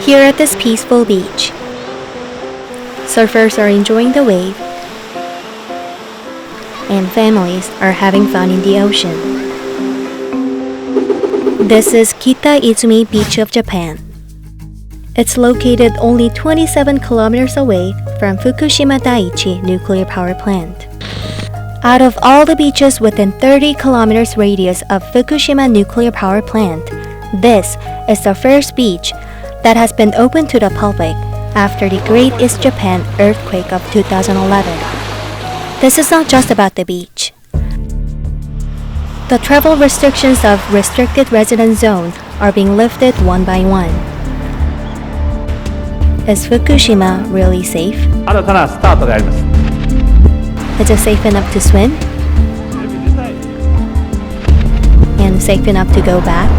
Here at this peaceful beach, surfers are enjoying the wave, and families are having fun in the ocean. This is Kita-Izumi Beach of Japan. It's located only 27 kilometers away from Fukushima Daiichi nuclear power plant. Out of all the beaches within 30 kilometers radius of Fukushima nuclear power plant, this is the first beach that has been open to the public after the Great East Japan earthquake of 2011. This is not just about the beach. The travel restrictions of restricted resident zone are being lifted one by one. Is Fukushima really safe? 新たなスタートであります。 Is it safe enough to swim? And safe enough to go back?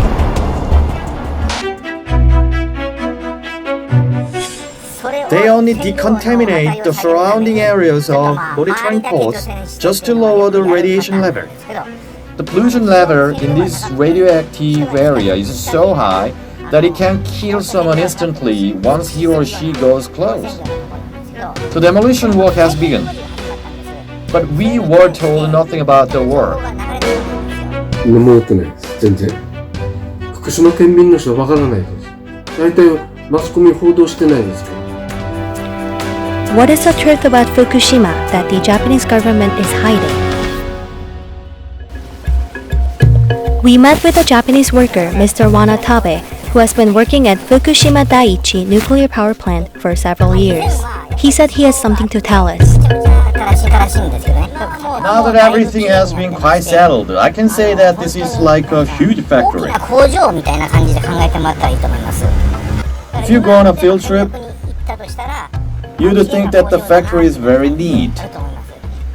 They only decontaminate the surrounding areas of monitoring posts just to lower the radiation level. The pollution level in this radioactive area is so high that it can kill someone instantly once he or she goes close. The demolition work has begun, but we were told nothing about the work. 何もやってないです、全然。福島県民の人はわからないです。大体マスコミ報道してないですけど。 What is the truth about Fukushima that the Japanese government is hiding? We met with a Japanese worker, Mr. Wanatabe, who has been working at Fukushima Daiichi nuclear power plant for several years. He said he has something to tell us. Now that everything has been quite settled, I can say that this is like a huge factory. If you go on a field trip, you'd think that the factory is very neat.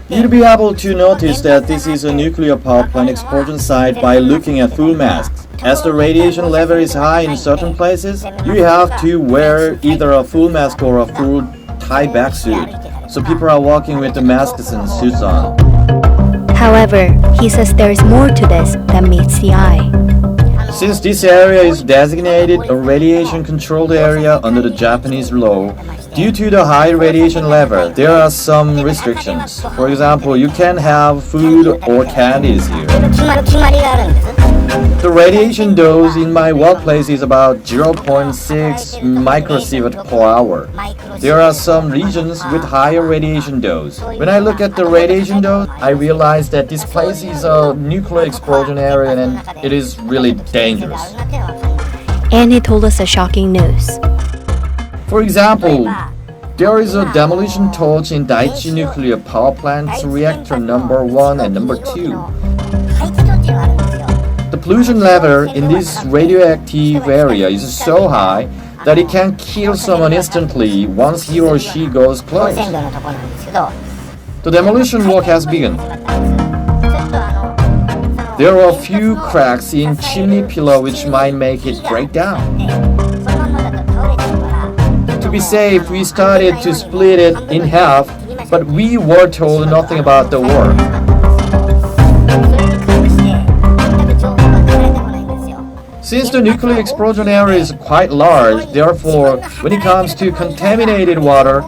You'd be able to notice that this is a nuclear power plant explosion site by looking at full masks. As the radiation level is high in certain places, you have to wear either a full mask or a full tie-back suit. So people are walking with the masks and suits on. However, he says there is more to this than meets the eye. Since this area is designated a radiation-controlled area under the Japanese law, due to the high radiation level, there are some restrictions. For example, you can't have food or candies here. The radiation dose in my workplace is about 0.6 microsievert per hour. There are some regions with higher radiation dose. When I look at the radiation dose, I realize that this place is a nuclear explosion area and it is really dangerous. And he told us a shocking news. For example, there is a demolition torch in Daiichi nuclear power plant's reactor number 1 and number 2. The pollution level in this radioactive area is so high that it can kill someone instantly once he or she goes close. The demolition work has begun. There are a few cracks in chimney pillar which might make it break down. To be safe, we started to split it in half, but we were told nothing about the work. Since the nuclear explosion area is quite large, therefore, when it comes to contaminated water,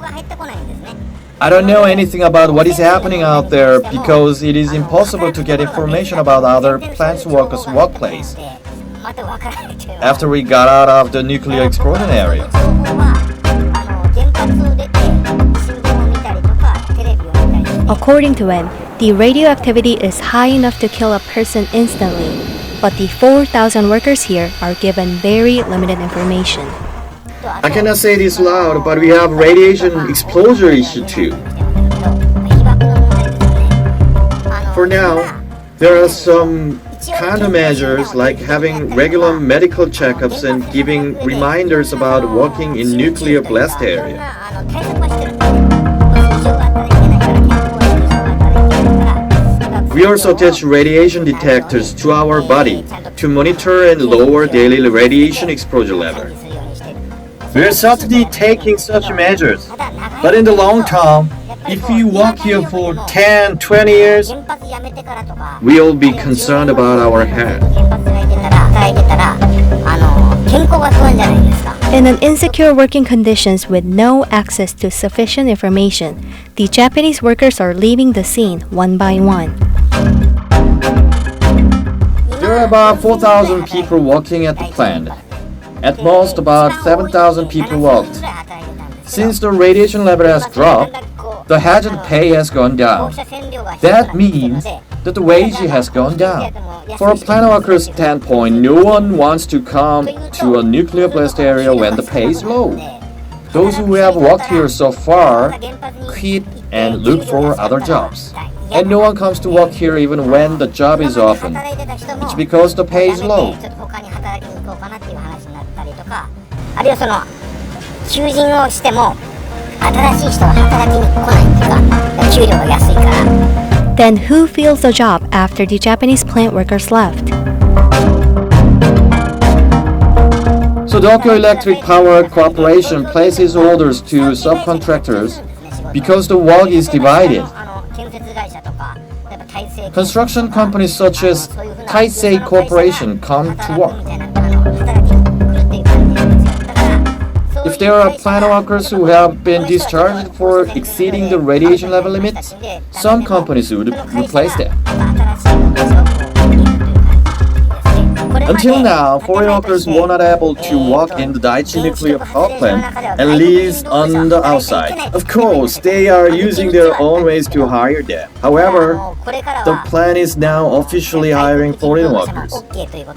I don't know anything about what is happening out there because it is impossible to get information about other plant workers' workplace after we got out of the nuclear explosion area. According to him, the radioactivity is high enough to kill a person instantly, but the 4,000 workers here are given very limited information. I cannot say this loud, but we have radiation exposure issue too. For now, there are some countermeasures like having regular medical checkups and giving reminders about working in nuclear blast area. We also attach radiation detectors to our body to monitor and lower daily radiation exposure level. We are certainly taking such measures, but in the long term, if you work here for 10, 20 years, we'll be concerned about our health. In an insecure working conditions with no access to sufficient information, the Japanese workers are leaving the scene one by one. There are about 4,000 people working at the plant. At most, about 7,000 people worked. Since the radiation level has dropped, the hazard pay has gone down. That means that the wage has gone down. For a plant worker's standpoint, no one wants to come to a nuclear blast area when the pay is low. Those who have worked here so far quit and look for other jobs. And no one comes to work here even when the job is open. It's because the pay is low. あるいはその求人をしても新しい人は働きに来ないっていうか給料が安いから。 Then who fills the job after the Japanese plant workers left? So Tokyo Electric Power Corporation places orders to subcontractors because the work is divided. Construction companies such as Taisei Corporation come to work. If there are plant workers who have been discharged for exceeding the radiation level limits, some companies would replace them. Until now, foreign workers were not able to work in the Daiichi nuclear power plant, at least on the outside. Of course, they are using their own ways to hire them. However, the plant is now officially hiring foreign workers.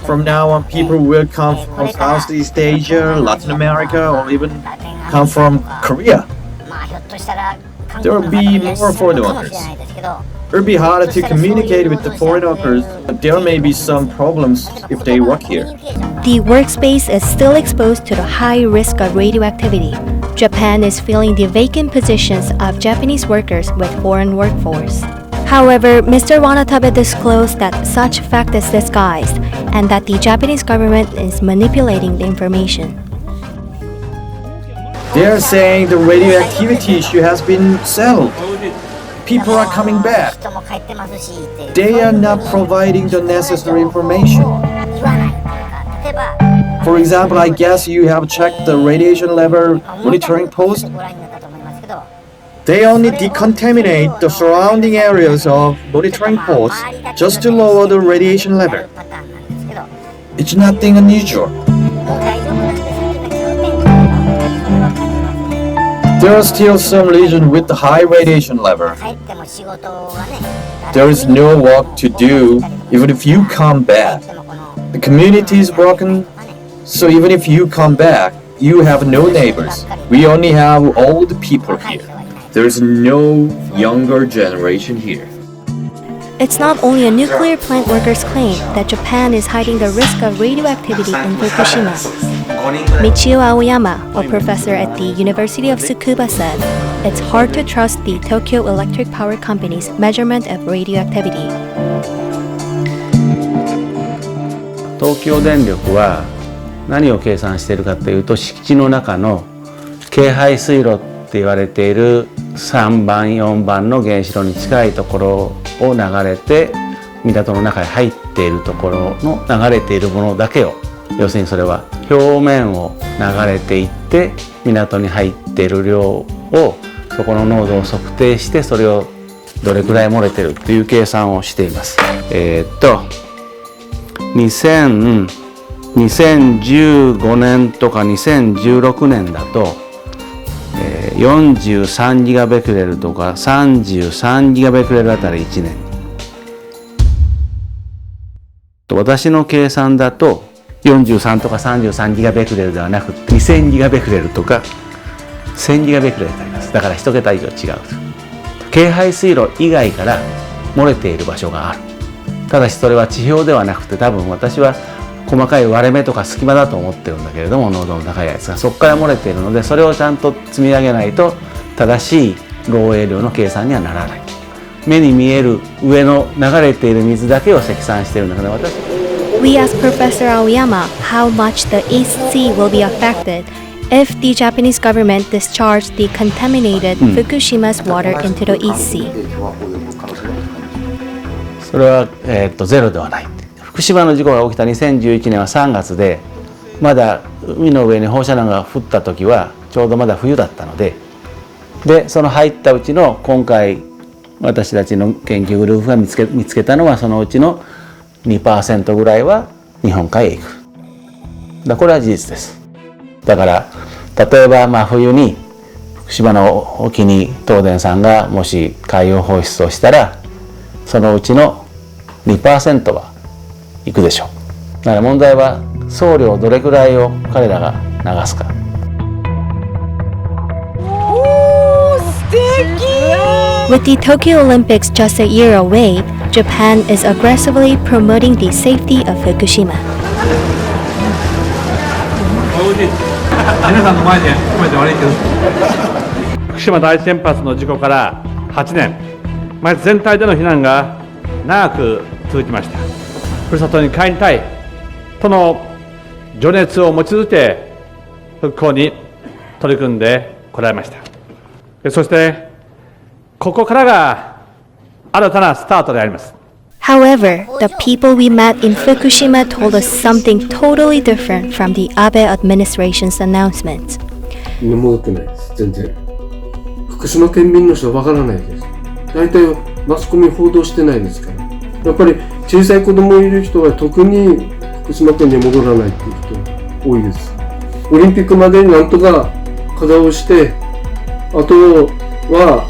From now on, people will come from Southeast Asia, Latin America, or even come from Korea. There will be more foreign workers. It will be harder to communicate with the foreign workers, but there may be some problems if they work here. The workspace is still exposed to the high risk of radioactivity. Japan is filling the vacant positions of Japanese workers with foreign workforce. However, Mr. Wanatabe disclosed that such fact is disguised and that the Japanese government is manipulating the information. They are saying the radioactivity issue has been settled. People are coming back. They are not providing the necessary information. For example, I guess you have checked the radiation level monitoring post. They only decontaminate the surrounding areas of monitoring posts just to lower the radiation level. It's nothing unusual. There are still some regions with the high radiation level. There is no work to do even if you come back. The community is broken, so even if you come back, you have no neighbors. We only have old people here. There is no younger generation here. It's not only a nuclear plant worker's claim that Japan is hiding the risk of radioactivity in Fukushima. Michio Aoyama, a professor at the University of Tsukuba, said, "It's hard to trust the Tokyo Electric Power Company's measurement of radioactivity." 東京電力は何を計算しているかというと、敷地の中の京排水路って言われている3番4番の原子炉に近いところを流れて港の中に入っているところの流れているものだけを、要するにそれは表面を流れていって港に入っている量を、そこの濃度を測定して、それをどれくらい漏れてるという計算をしています。2015年とか2016年だと、43ギガベクレルとか33ギガベクレルあたり1年。私の計算だと43とか33ギガベクレルではなく2000ギガベクレルとか1000ギガベクレルになります。だから1桁以上違う。京排水路以外から漏れている場所がある。ただしそれは地表ではなくて、多分私は細かい割れ目とか隙間だと思ってるんだけれども、濃度の高いやつがそこから漏れているので、それをちゃんと積み上げないと正しい漏洩量の計算にはならない。目に見える上の流れている水だけを積算しているんだけど、私 We asked Professor Aoyama how much the East Sea will be affected if the Japanese government discharged the contaminated Fukushima's water into the East Sea. それは、ゼロではない。福島の事故が起きた2011年は3月で、まだ海の上に放射能が降った時はちょうどまだ冬だったので、その入ったうちの今回私たちの研究グループが見つけたのはそのうちの 2% ぐらいは日本海へ行く。これは事実です。だから例えば冬に福島の沖に東電さんがもし海洋放出をしたらそのうちの 2% は行くでしょう。だから問題は送料どれくらいを彼らが流すか。With the Tokyo Olympics just a year away, Japan is aggressively promoting the safety of Fukushima. 皆さんの前で含めて悪いけど、福島第一原発の事故から8年、町全体での避難が長く続きました。ふるさとに帰りたいとの情熱を持ち続け、復興に取り組んでこられました。そしてここからが新たなスタートであります。However, the people we met in Fukushima told us something totally different from the Abe administration's announcement. 戻ってないです、全然。福島県民の人はわからないです。大体マスコミ報道してないですから。やっぱり小さい子供いる人は特に福島県に戻らないっていう人多いです。オリンピックまでになんとか課題をして、あとは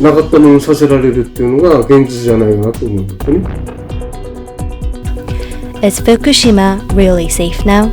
なかったものにさせられるっていうのが現実じゃないかなと思うんですよね。Is Fukushima really safe now?